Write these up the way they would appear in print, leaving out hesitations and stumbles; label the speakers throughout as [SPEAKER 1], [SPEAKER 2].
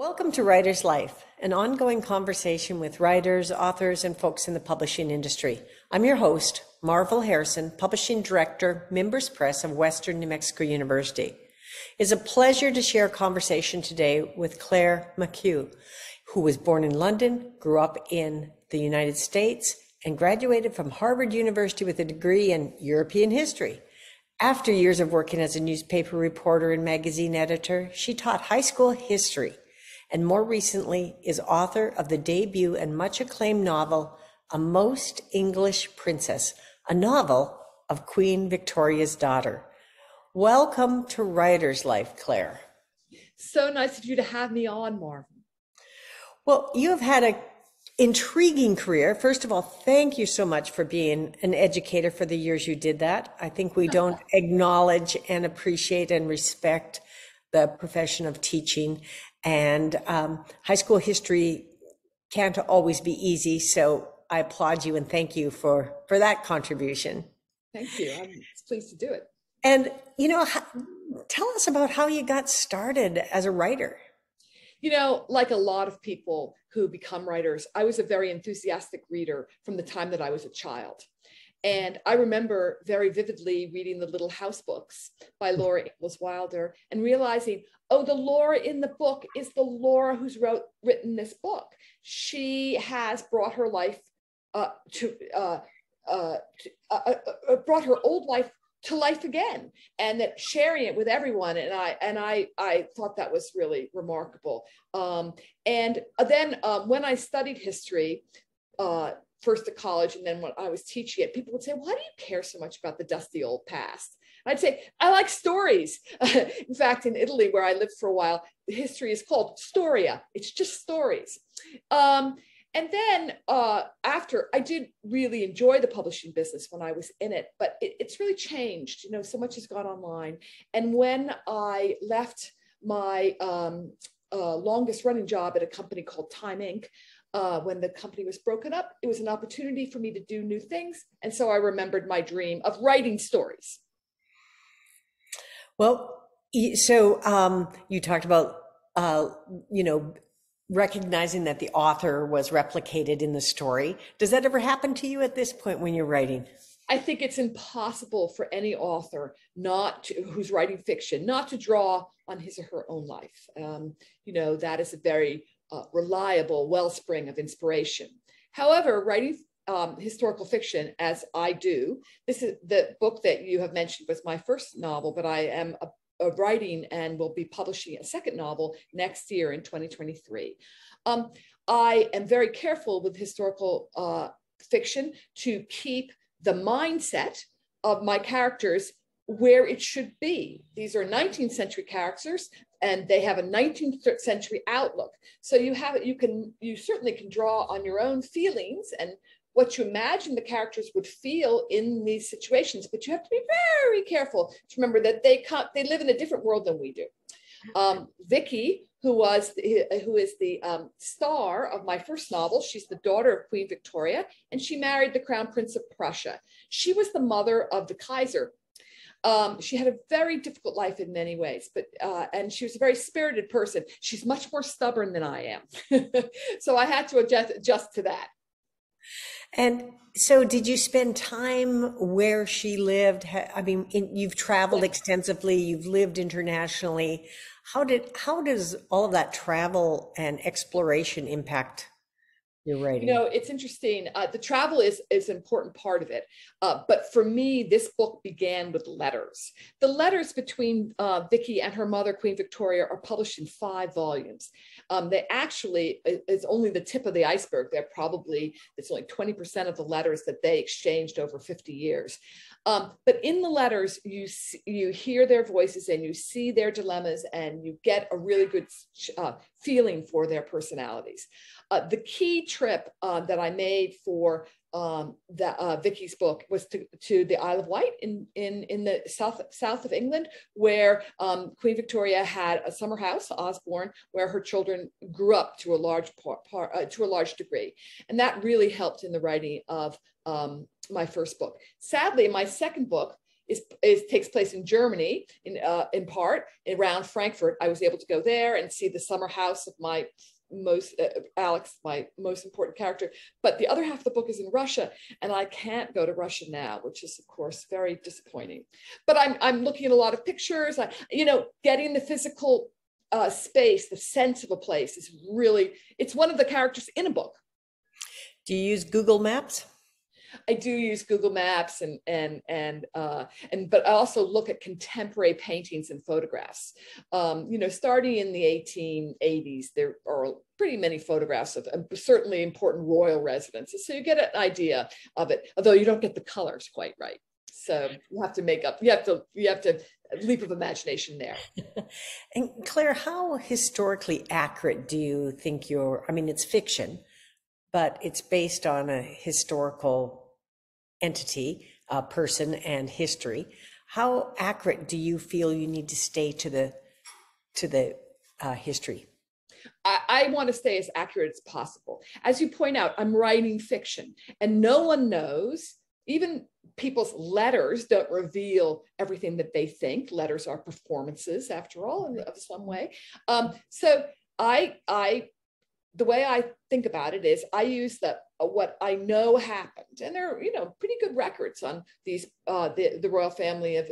[SPEAKER 1] Welcome to Writer's Life, an ongoing conversation with writers, authors, and folks in the publishing industry. I'm your host, Marvel Harrison, Publishing Director, Mimbres Press of Western New Mexico University. It's a pleasure to share a conversation today with Clare McHugh, who was born in London, grew up in the United States, and graduated from Harvard University with a degree in European history. After years of working as a newspaper reporter and magazine editor, she taught high school history, and more recently is author of the debut and much acclaimed novel, A Most English Princess, a novel of Queen Victoria's daughter. Welcome to Writer's Life, Clare.
[SPEAKER 2] So nice of you to have me on, Marvin.
[SPEAKER 1] Well, you have had an intriguing career. First of all, thank you so much for being an educator for the years you did that. I think we don't acknowledge and appreciate and respect the profession of teaching. And high school history can't always be easy. So I applaud you and thank you for that contribution.
[SPEAKER 2] Thank you. I'm pleased to do it.
[SPEAKER 1] And, tell us about how you got started as a writer.
[SPEAKER 2] Like a lot of people who become writers, I was a very enthusiastic reader from the time that I was a child. And I remember very vividly reading the Little House books by Laura Ingalls Wilder and realizing, oh, the Laura in the book is the Laura who's written this book. She has brought her life brought her old life to life again, and that sharing it with everyone. And I thought that was really remarkable. And then when I studied history, first at college, and then when I was teaching it, people would say, why do you care so much about the dusty old past? I'd say, I like stories. In fact, in Italy, where I lived for a while, the history is called storia. It's just stories. And then after, I did really enjoy the publishing business when I was in it, but it's really changed. So much has gone online. And when I left my longest running job at a company called Time Inc., when the company was broken up, it was an opportunity for me to do new things. And so I remembered my dream of writing stories.
[SPEAKER 1] Well, so you talked about, recognizing that the author was replicated in the story. Does that ever happen to you at this point when you're writing?
[SPEAKER 2] I think it's impossible for any author who's writing fiction not to draw on his or her own life. That is a very reliable wellspring of inspiration. However, writing historical fiction, as I do, this is the book that you have mentioned was my first novel, but I am writing and will be publishing a second novel next year in 2023. I am very careful with historical fiction to keep the mindset of my characters where it should be. These are 19th century characters, and they have a 19th century outlook. So you certainly can draw on your own feelings and what you imagine the characters would feel in these situations, but you have to be very careful to remember that they live in a different world than we do. Vicky, who is the star of my first novel, she's the daughter of Queen Victoria, and she married the Crown Prince of Prussia. She was the mother of the Kaiser. She had a very difficult life in many ways, and she was a very spirited person. She's much more stubborn than I am. So I had to adjust to that.
[SPEAKER 1] And so did you spend time where she lived? I mean, you've traveled extensively, you've lived internationally. How does all of that travel and exploration impact your writing?
[SPEAKER 2] It's interesting. The travel is an important part of it. But for me, this book began with letters. The letters between Vicky and her mother, Queen Victoria, are published in 5 volumes. They actually is only the tip of the iceberg. It's only 20% of the letters that they exchanged over 50 years. But in the letters, you hear their voices and you see their dilemmas, and you get a really good feeling for their personalities. The key trip that I made for Vicky's book was to the Isle of Wight in the south of England, where Queen Victoria had a summer house, Osborne, where her children grew up to a large degree, and that really helped in the writing of my first book. Sadly, my second book takes place in Germany, in part around Frankfurt. I was able to go there and see the summer house of my Alex, my most important character. But the other half of the book is in Russia, and I can't go to Russia now, which is of course very disappointing. But I'm looking at a lot of pictures. Getting the physical space, the sense of a place is really, it's one of the characters in a book.
[SPEAKER 1] Do you use Google Maps?
[SPEAKER 2] I do use Google Maps but I also look at contemporary paintings and photographs. Starting in the 1880s, there are pretty many photographs of certainly important royal residences. So you get an idea of it, although you don't get the colors quite right. So you have to leap of imagination there.
[SPEAKER 1] And Claire, how historically accurate do you think it's fiction, but it's based on a historical entity, person, and history. How accurate do you feel you need to stay to the history?
[SPEAKER 2] I want to stay as accurate as possible. As you point out, I'm writing fiction, and no one knows. Even people's letters don't reveal everything that they think. Letters are performances, after all, in some way. So the way I think about it is I use what I know happened, and there are pretty good records on these the royal family of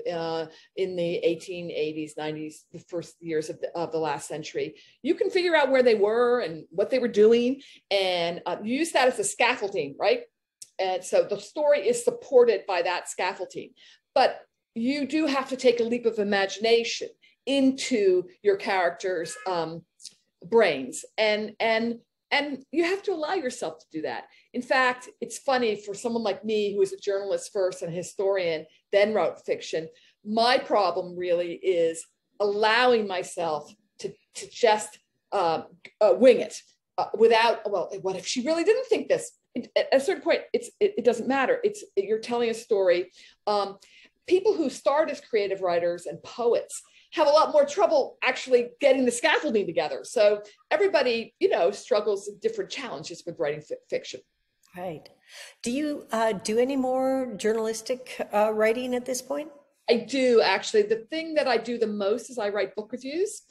[SPEAKER 2] in the 1880s, 90s, the first years of the last century. You can figure out where they were and what they were doing, and use that as a scaffolding, right? And so the story is supported by that scaffolding, but you do have to take a leap of imagination into your characters' brains, and you have to allow yourself to do that. In fact, it's funny, for someone like me, who is a journalist first and a historian, then wrote fiction, my problem really is allowing myself to just wing it without, well, what if she really didn't think this? At a certain point, it doesn't matter. You're telling a story. People who start as creative writers and poets have a lot more trouble actually getting the scaffolding together. So everybody, struggles with different challenges with writing fiction.
[SPEAKER 1] Right. Do you do any more journalistic writing at this point?
[SPEAKER 2] I do, actually. The thing that I do the most is I write book reviews,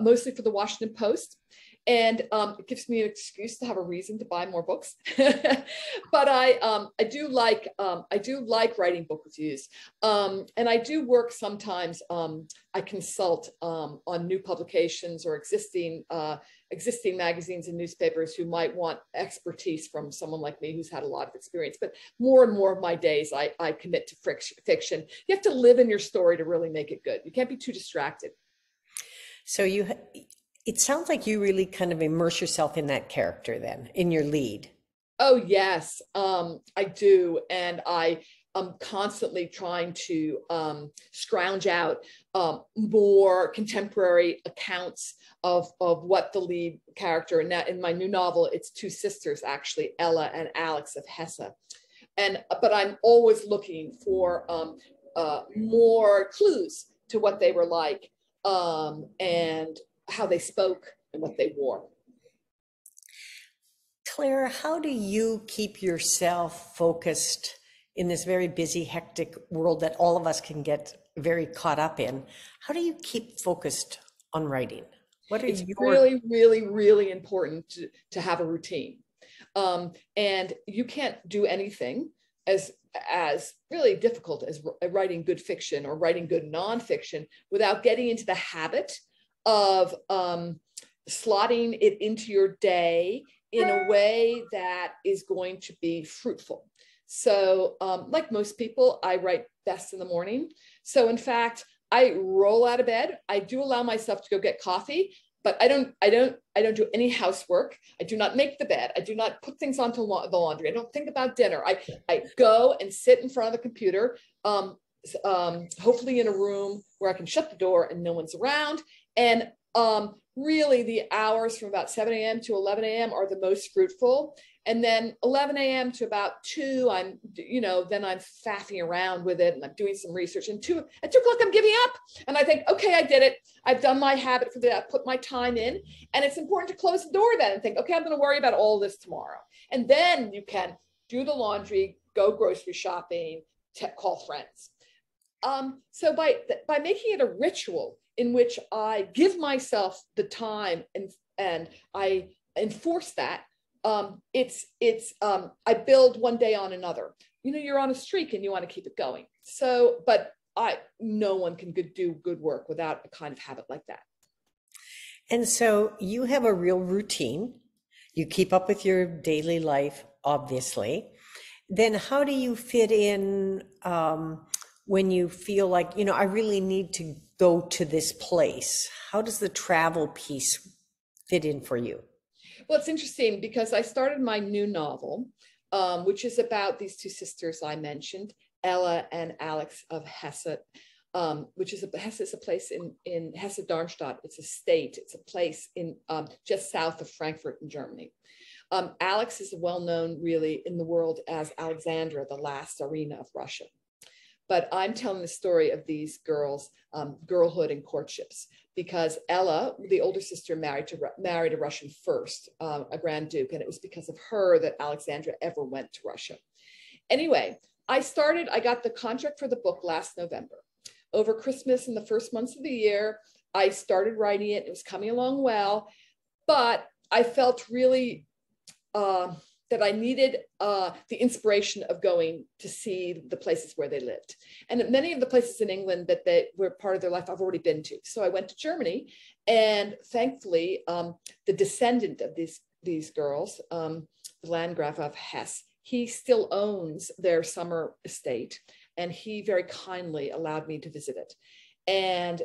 [SPEAKER 2] mostly for the Washington Post. And it gives me an excuse to have a reason to buy more books. But I do like writing book reviews, and I do work sometimes. I consult on new publications or existing magazines and newspapers who might want expertise from someone like me who's had a lot of experience. But more and more of my days, I commit to fiction. You have to live in your story to really make it good. You can't be too distracted.
[SPEAKER 1] So it sounds like you really kind of immerse yourself in that character then, in your lead.
[SPEAKER 2] Oh, yes, I do. And I am constantly trying to scrounge out more contemporary accounts of what the lead character, and in my new novel, it's two sisters, actually, Ella and Alex of Hesse. But I'm always looking for more clues to what they were like, and how they spoke and what they wore.
[SPEAKER 1] Claire, how do you keep yourself focused in this very busy, hectic world that all of us can get very caught up in? How do you keep focused on writing?
[SPEAKER 2] It's really, really, really important to have a routine. And you can't do anything as really difficult as writing good fiction or writing good nonfiction without getting into the habit of slotting it into your day in a way that is going to be fruitful. So like most people, I write best in the morning. So in fact, I roll out of bed. I do allow myself to go get coffee, but I don't do any housework. I do not make the bed. I do not put things onto the laundry. I don't think about dinner. I go and sit in front of the computer, hopefully in a room where I can shut the door and no one's around. And really the hours from about 7 a.m. to 11 a.m. are the most fruitful. And then 11 a.m. to about 2, then I'm faffing around with it and I'm doing some research. And at 2 o'clock, I'm giving up. And I think, okay, I did it. I've done my habit for that. I put my time in. And it's important to close the door then and think, okay, I'm going to worry about all this tomorrow. And then you can do the laundry, go grocery shopping, call friends. So by making it a ritual in which I give myself the time and I enforce that, I build one day on another. You know, you're on a streak and you want to keep it going. So, but no one can do good work without a kind of habit like that.
[SPEAKER 1] And so you have a real routine. You keep up with your daily life, obviously. Then how do you fit in when you feel like, you know, I really need to go to this place? How does the travel piece fit in for you?
[SPEAKER 2] Well, it's interesting because I started my new novel, which is about these two sisters I mentioned, Ella and Alex of Hesse, Hesse is a place in Hesse-Darmstadt. It's a state. It's a place in just south of Frankfurt in Germany. Alex is well known really in the world as Alexandra, the last Tsarina of Russia. But I'm telling the story of these girls' girlhood and courtships because Ella, the older sister, married a Russian first, a Grand Duke, and it was because of her that Alexandra ever went to Russia. Anyway, I got the contract for the book last November. Over Christmas and the first months of the year, I started writing it. It was coming along well, but I felt really that I needed the inspiration of going to see the places where they lived. And many of the places in England that they were part of their life, I've already been to. So I went to Germany, and thankfully, the descendant of these girls, the Landgraf of Hesse, he still owns their summer estate, and he very kindly allowed me to visit it. And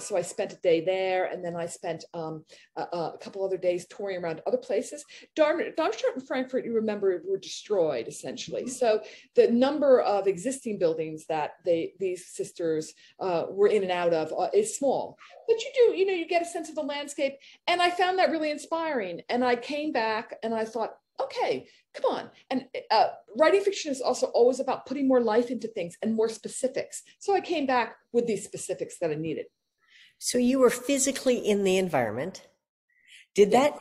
[SPEAKER 2] so I spent a day there, and then I spent a couple other days touring around other places. Darmstadt and Frankfurt, you remember, were destroyed essentially. So the number of existing buildings that these sisters were in and out of is small. But you get a sense of the landscape, and I found that really inspiring. And I came back, and I thought, okay, come on. And writing fiction is also always about putting more life into things and more specifics. So I came back with these specifics that I needed.
[SPEAKER 1] So you were physically in the environment. Did that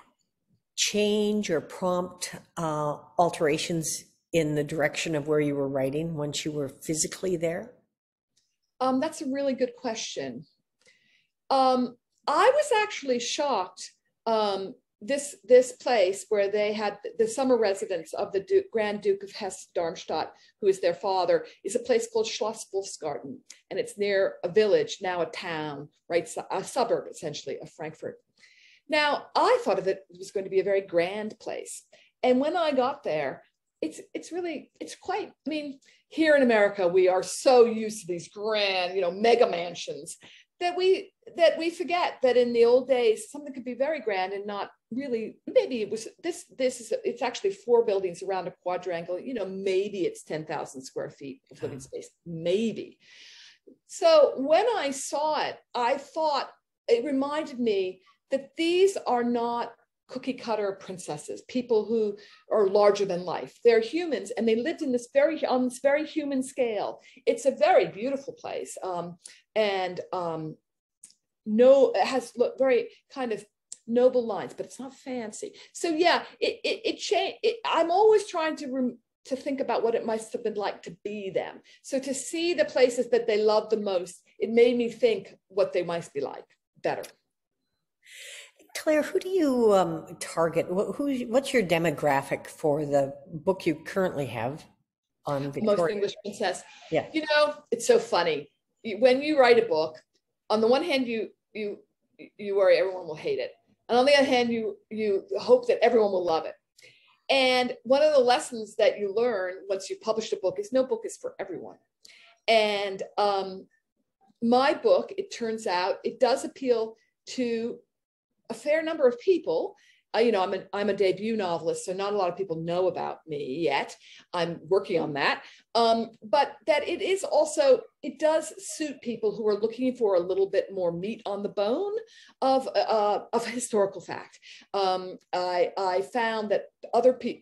[SPEAKER 1] change or prompt alterations in the direction of where you were writing once you were physically there?
[SPEAKER 2] That's a really good question. I was actually shocked. This place where they had the summer residence of the Grand Duke of Hesse-Darmstadt, who is their father, is a place called Schloss Wolfsgarten. And it's near a village, now a town, right? A suburb, essentially, of Frankfurt. Now, I thought of it was going to be a very grand place. And when I got there, it's quite, I mean, here in America, we are so used to these grand, mega mansions that we forget that in the old days, something could be very grand and not really, maybe it was, it's actually 4 buildings around a quadrangle, maybe it's 10,000 square feet of living space, maybe. So when I saw it, I thought it reminded me that these are not cookie cutter princesses, people who are larger than life. They're humans, and they lived on this very human scale. It's a very beautiful place. It has very kind of noble lines, but it's not fancy. So yeah, it changed. I'm always trying to think about what it must have been like to be them. So to see the places that they love the most, it made me think what they might be like better.
[SPEAKER 1] Claire, who do you target? What's your demographic for the book you currently have on Victoria?
[SPEAKER 2] Most English Princess.
[SPEAKER 1] Yeah.
[SPEAKER 2] It's so funny. When you write a book, on the one hand, you worry everyone will hate it. And on the other hand, you hope that everyone will love it. And one of the lessons that you learn once you've published a book is no book is for everyone. And my book, it turns out, it does appeal to a fair number of people. I'm a debut novelist, so not a lot of people know about me yet. I'm working on that. But that it does suit people who are looking for a little bit more meat on the bone of historical fact. I found that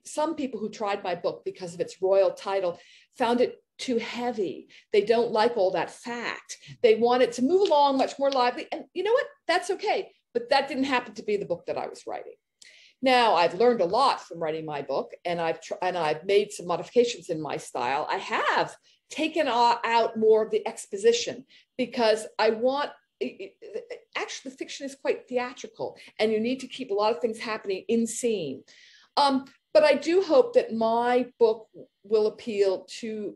[SPEAKER 2] some people who tried my book because of its royal title found it too heavy. They don't like all that fact. They want it to move along much more lively. And you know what? That's okay. But that didn't happen to be the book that I was writing. Now, I've learned a lot from writing my book, and I've made some modifications in my style. I have taken out more of the exposition, because I want, actually the fiction is quite theatrical and you need to keep a lot of things happening in scene. But I do hope that my book will appeal to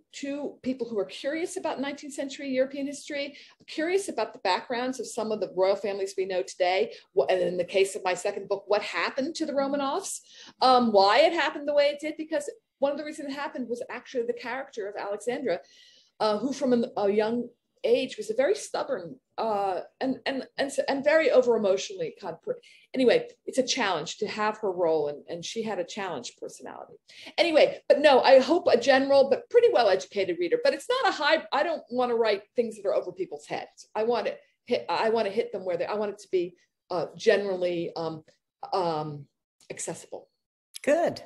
[SPEAKER 2] people who are curious about 19th century European history, curious about the backgrounds of some of the royal families we know today. And in the case of my second book, what happened to the Romanovs, why it happened the way it did, because one of the reasons it happened was actually the character of Alexandra, who from a young age was a very stubborn and very over emotionally kind of anyway, it's a challenge to have her role, and she had a challenged personality. Anyway, but no, I hope a general but pretty well educated reader. But it's not a high. I don't want to write things that are over people's heads. I want to hit them where they. I want it to be generally accessible.
[SPEAKER 1] Good.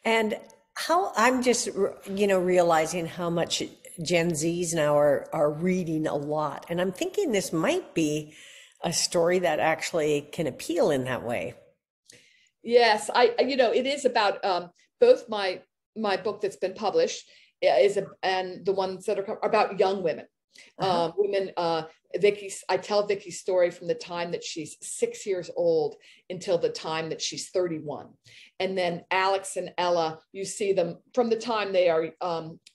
[SPEAKER 1] And how I'm just realizing how much Gen Zs now are reading a lot, and I'm thinking this might be a story that actually can appeal in that way.
[SPEAKER 2] Yes, it is about both my book that's been published and the ones that are about young women. Women, I tell Vicky's story from the time that she's 6 years old until the time that she's 31. And then Alex and Ella, you see them from the time they are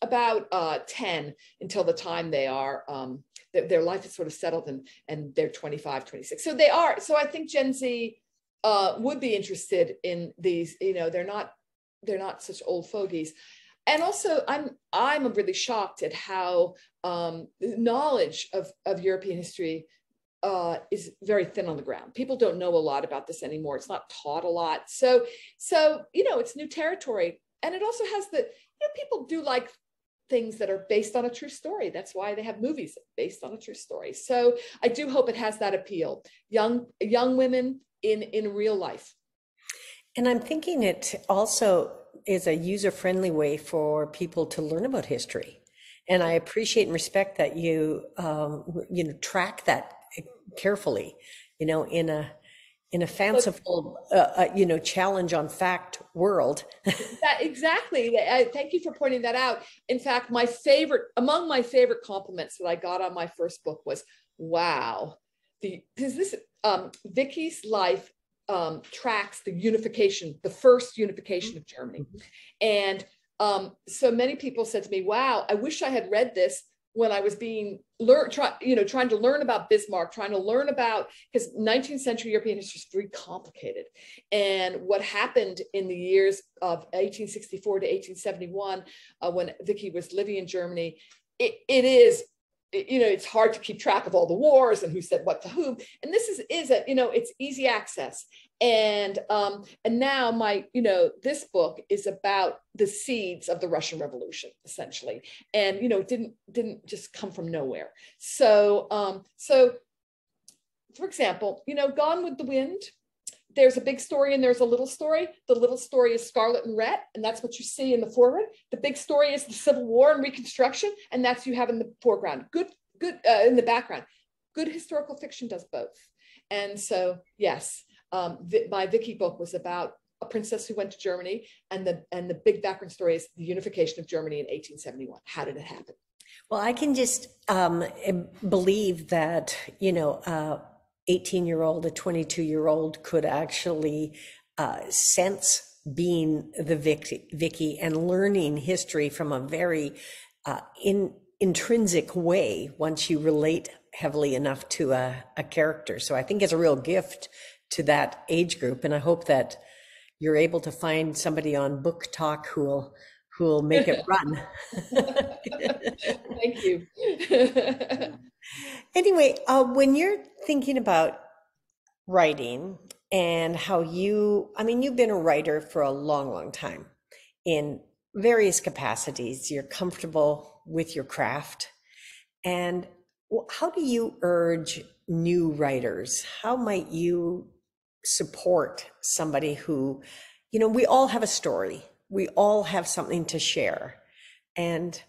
[SPEAKER 2] about 10 until the time they are, their life is sort of settled and they're 25, 26. So I think Gen Z would be interested in these, they're not such old fogies. And also, I'm really shocked at how knowledge of European history is very thin on the ground. People don't know a lot about this anymore. It's not taught a lot. So it's new territory, and it also has people do like things that are based on a true story. That's why they have movies based on a true story. So I do hope it has that appeal. Young women in real life.
[SPEAKER 1] And I'm thinking it also is a user-friendly way for people to learn about history. And I appreciate and respect that you track that carefully, in a fanciful, challenge on fact world.
[SPEAKER 2] Exactly. Thank you for pointing that out. In fact, among my favorite compliments that I got on my first book was, wow, because Vicky's life tracks the first unification of Germany. And so many people said to me, wow, I wish I had read this when I was trying to learn about Bismarck, trying to learn about, because 19th century European history is very complicated. And what happened in the years of 1864 to 1871, when Vicky was living in Germany, it's hard to keep track of all the wars and who said what to whom. And this is it's easy access. And now this book is about the seeds of the Russian Revolution, essentially. And, it didn't just come from nowhere. So for example, Gone with the Wind, there's a big story and there's a little story. The little story is Scarlet and Red, and that's what you see in the foreword. The big story is the Civil War and Reconstruction, and that's you have in the foreground. Good in the background. Good historical fiction does both. And so, yes, my Vicky book was about a princess who went to Germany, and the big background story is the unification of Germany in 1871. How did it happen?
[SPEAKER 1] Well, I can just believe that 18-year-old, a 22-year-old could actually sense being the Vicky and learning history from a very intrinsic way once you relate heavily enough to a character. So I think it's a real gift to that age group, and I hope that you're able to find somebody on Book Talk who will make it run.
[SPEAKER 2] Thank you.
[SPEAKER 1] Anyway, when you're thinking about writing and how you've been a writer for a long, long time in various capacities, you're comfortable with your craft. And how do you urge new writers? How might you support somebody who, we all have a story. We all have something to share. And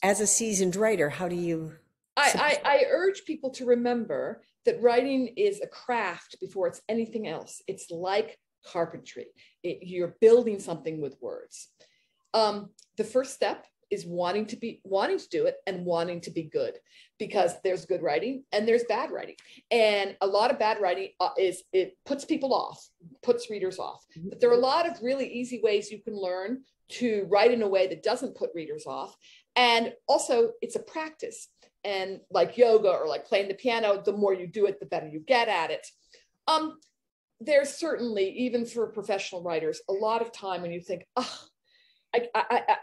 [SPEAKER 1] as a seasoned writer, how do you...
[SPEAKER 2] I urge people to remember that writing is a craft before it's anything else. It's like carpentry. You're building something with words. The first step is wanting to do it and wanting to be good, because there's good writing and there's bad writing. And a lot of bad writing it puts people off, puts readers off. But there are a lot of really easy ways you can learn to write in a way that doesn't put readers off. And also it's a practice. And like yoga or like playing the piano, the more you do it, the better you get at it. There's certainly, even for professional writers, a lot of time when you think, oh,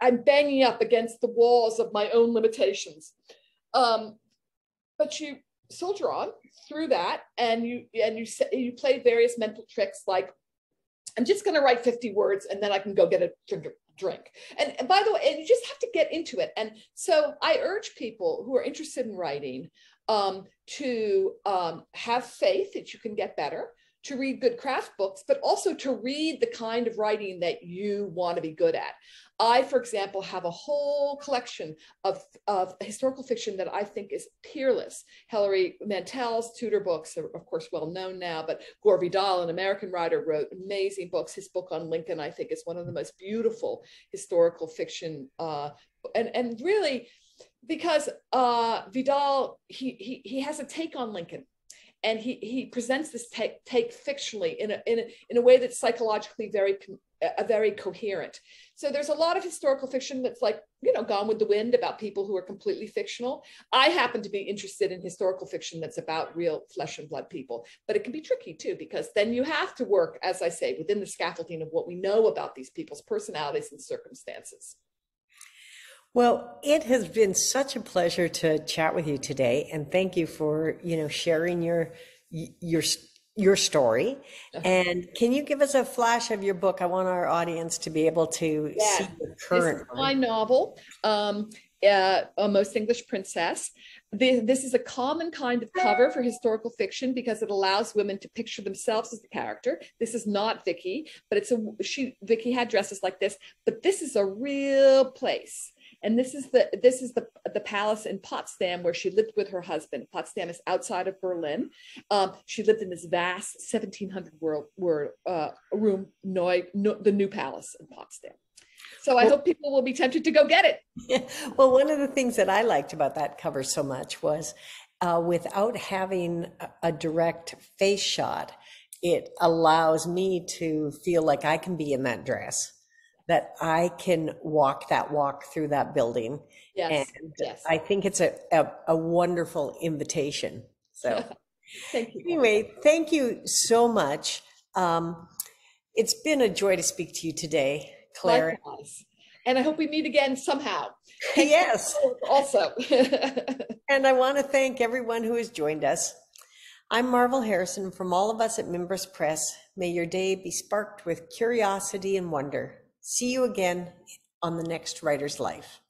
[SPEAKER 2] I'm banging up against the walls of my own limitations. But you soldier on through that, and you play various mental tricks, like, I'm just going to write 50 words and then I can go get a drink. And by the way, and you just have to get into it. And so I urge people who are interested in writing to have faith that you can get better, to read good craft books, but also to read the kind of writing that you want to be good at. I, for example, have a whole collection of historical fiction that I think is peerless. Hilary Mantel's Tudor books are, of course, well known now, but Gore Vidal, an American writer, wrote amazing books. His book on Lincoln, I think, is one of the most beautiful historical fiction, and really, because Vidal, he has a take on Lincoln. And he presents this take fictionally in a way that's psychologically very coherent. So there's a lot of historical fiction that's like, Gone with the Wind, about people who are completely fictional. I happen to be interested in historical fiction that's about real flesh and blood people, but it can be tricky too, because then you have to work, as I say, within the scaffolding of what we know about these people's personalities and circumstances.
[SPEAKER 1] Well, it has been such a pleasure to chat with you today, and thank you for, sharing your story. And can you give us a flash of your book? I want our audience to be able to see the current
[SPEAKER 2] This is my novel, A Most English Princess. This is a common kind of cover for historical fiction because it allows women to picture themselves as the character. This is not Vicky, but Vicky had dresses like this, but this is a real place. And this is the palace in Potsdam where she lived with her husband. Potsdam is outside of Berlin. She lived in this vast 1,700 room, the new palace in Potsdam. So I hope people will be tempted to go get it.
[SPEAKER 1] Yeah. Well, one of the things that I liked about that cover so much was without having a direct face shot, it allows me to feel like I can be in that dress, that I can walk that walk through that building.
[SPEAKER 2] Yes.
[SPEAKER 1] And
[SPEAKER 2] yes.
[SPEAKER 1] I think it's a wonderful invitation. So
[SPEAKER 2] thank you.
[SPEAKER 1] Anyway, thank you so much. It's been a joy to speak to you today, Claire.
[SPEAKER 2] Likewise. And I hope we meet again somehow.
[SPEAKER 1] Yes.
[SPEAKER 2] Also.
[SPEAKER 1] And I want to thank everyone who has joined us. I'm Marvel Harrison. From all of us at Mimbres Press, may your day be sparked with curiosity and wonder. See you again on the next Writer's Life.